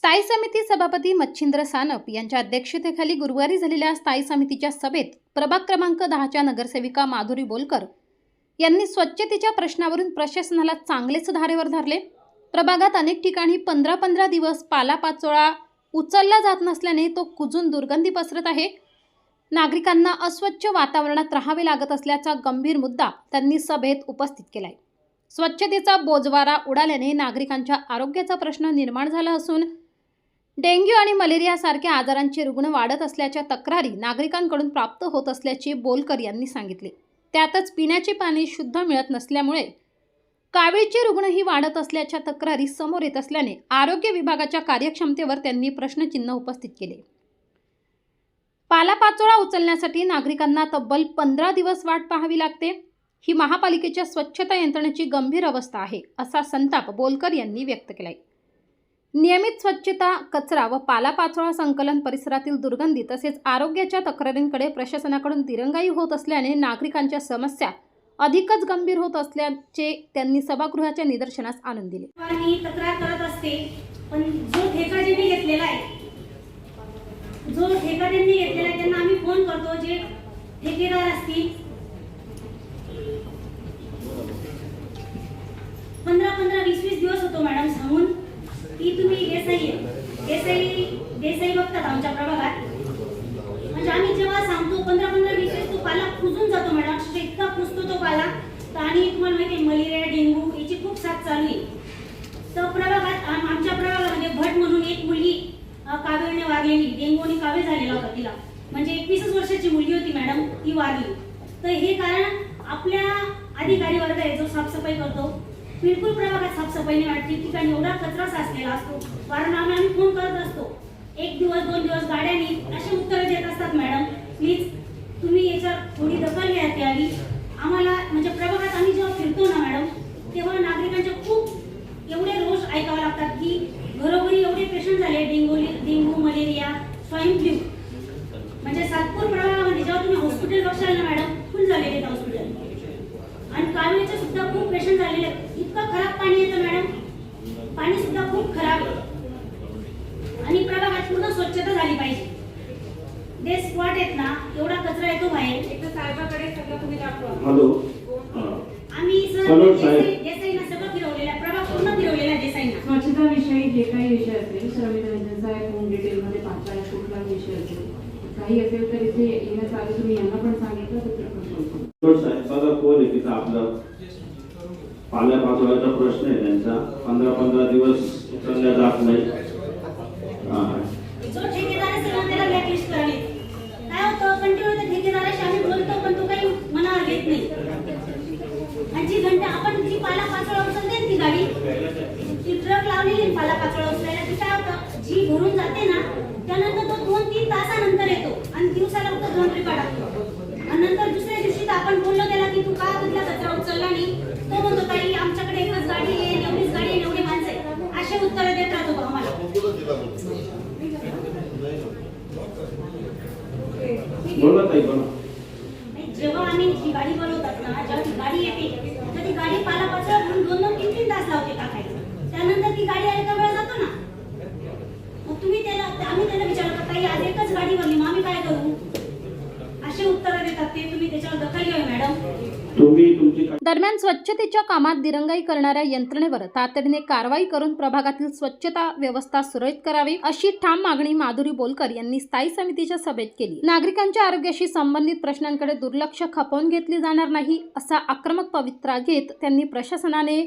स्थायी समिती सभापती मच्छिंद्र सानप यांच्या अध्यक्षतेखाली गुरुवारी झालेल्या स्थायी समितीच्या सभेत प्रभाग क्रमांक 10च्या नगरसेविका माधुरी बोलकर यांनी स्वच्छतेच्या प्रश्नावरून प्रशासनाला चांगलेच धारेवर धरले। प्रभागात अनेक ठिकाणी 15-15 दिवस पालापाचोळा उचलला जात नसल्याने तो कुजून दुर्गंधी पसरत आहे। नागरिकांना अस्वच्छ वातावरणात राहावे लागत असल्याचा गंभीर मुद्दा त्यांनी सभेत उपस्थित केलाय। स्वच्छतेचा बोजवारा उडाल्याने नागरिकांच्या आरोग्याचा प्रश्न निर्माण झाला असून डेंग्यू आणि मलेरिया सारख्या आजारांचे रुग्ण वाढत असल्याच्या तक्रारी नागरिकांकडून प्राप्त होत असल्याचे बोलकर यांनी सांगितले। त्यातच पिण्याचे पाणी शुद्ध मिळत नसल्यामुळे कावीळचे रुग्णही वाढत असल्याच्या तक्रारी समोर येत असल्याने आरोग्य विभागाच्या कार्यक्षमतेवर त्यांनी प्रश्नचिन्ह उपस्थित केले। पालापाचोळा उचलण्यासाठी नागरिकांना तब्बल 15 दिवस वाट पाहावी लागते। ही महापालिकेच्या स्वच्छता यंत्रणेची गंभीर अवस्था आहे, असा संताप बोलकर यांनी व्यक्त केलाय। नियमित स्वच्छता, कचरा व पालापाचोळा संकलन, परिसरातील दुर्गंधी तसेच आरोग्याच्या तक्रारींकडे प्रशासनाकडून दिरंगाई होत असल्याने नागरिकांच्या समस्या अधिकच गंभीर होत असल्याचे त्यांनी सभागृहाच्या निदर्शनास आणून दिले। मी तक्रार करत असते, पण जो ठेका ज्यांनी घेतलेला आहे त्यांना आम्ही फोन करतो। जे ठेकेदार असतील 15-20 दिवस होतो मॅडम सांगून की तुम्ही देसाई बघतात आमच्या प्रभागात। म्हणजे आम्ही जेव्हा सांगतो 15-20 तो पाला कुजून जातो मॅडम, इतका कुजतो तो पाला। आणि तुम्हाला माहिती आहे मलेरिया, डेंग्यू याची खूप साथ चालू आहे। तर प्रभागात आमच्या प्रभागामध्ये भट म्हणून एक मुलगी कावीळने वारलेली, डेंग्यूने कावीळ झालेला होता तिला, म्हणजे 21 वर्षाची मुलगी होती मॅडम, ती वारली। तर हे कारण आपल्या अधिकारी वर्ग आहे जो साफसफाई करतो, बिलकुल प्रभागात साफसफाई नाही वाटते। ठिकाणी एवढा कचरा साचलेला असतो, वारंवार आम्ही फोन करत असतो। 1 दिवस 2 दिवस गाड्यांनी असे उत्तर देत असतात। मॅडम प्लीज तुम्ही याच्यावर थोडी दखल घ्यावी आम्हाला। म्हणजे प्रभागात आम्ही जेव्हा फिरतो ना मॅडम, तेव्हा नागरिकांचे खूप एवढे रोष ऐकावे लागतात की घरोघरी एवढे पेशंट झाले, डेंग्यू, मलेरिया, स्वाईन फ्लू। म्हणजे सातपूर प्रभागामध्ये जेव्हा तुम्ही हॉस्पिटल बघशाल ना मॅडम, फुल झालेले आहेत हॉस्पिटल। आणि कावीळचे सुद्धा खूप पेशंट झालेले आहेत। इतकं खराब पाणी येतं मॅडम, पाणी सुद्धा खूप खराब आहे। आणि प्रभागात पूर्ण स्वच्छता झाली पाहिजे। जे स्पॉट आहेत ना, एवढा कचरा येतो बाहेर। एकदा साहेबाकडे सगळं तुम्ही दाखवा। हॅलो, आम्ही देसाईंना सगळं फिरवलेलं, प्रभाग पूर्ण फिरवलेला देसाईंना। स्वच्छता विषयी जे काही विषय असेल श्रमिक रंजन साहेब डिटेल मध्ये पाहता, कुठला विषय असेल काही असेल तर इथे येण्याच्या आधी तुम्ही यांना पण सांगितलं तर साहेब बघा कोण आहे तिथं आपलं पाल्यापाचोळ्याचा प्रश्न आहे त्यांचा। 15-15 दिवस उचलल्या जात नाही। जो ठेकेदार असेल त्याला ब्लॅकलिस्ट करावे। काय होतं, कंटिन्यू त्या ठेकेदाराशी आम्ही बोलतो पण तो काही मनावर घेत नाही। आणि जी घंटा आपण जी पालापाचोळा उचलते ती गाडी, ती ट्रक लावलेली पालापाचोळा उचलायला, ती काय होतं जी भरून जाते ना, त्यानंतर तो 2-3 तासानंतर येतो आणि दिवसाला फक्त 2 ट्रिपा टाकतो। आणि नंतर दुसऱ्या दिवशी आपण बोललो त्याला की तू का तुझा कचरा उचलला नाही, तो म्हणतो ताई आमच्याकडे एकच गाडी आहे, एवढीच गाडी आहे, एवढी माणसं आहे, असे उत्तर देत राहतो आम्हाला। बोला ताई बोला। जेव्हा आम्ही ही गाडी बोलवतात ना, जेव्हा ती गाडी येते तर ती गाडी पालापाचोळा भरून 2-3 तास लावते टाकायला। त्यानंतर ती गाडी आली का वेळ जातो ना, मग आम्ही त्याला विचारलं ताई आज एकच गाडी भरली, मग आम्ही काय करू, असे उत्तर देतात ते। तुम्ही त्याच्यावर दखल घ्यावी मॅडम। दरम्यान स्वच्छतेच्या कामात दिरंगाई करणाऱ्या यंत्रणेवर तातडीने कारवाई करून प्रभागातील स्वच्छता व्यवस्था सुरळीत करावी, अशी ठाम मागणी माधुरी बोलकर यांनी स्थायी समितीच्या सभेत केली। नागरिकांच्या आरोग्याशी संबंधित प्रश्नांकडे दुर्लक्ष खपवून घेतले जाणार नाही, असा आक्रमक पवित्रा घेत त्यांनी प्रशासनाने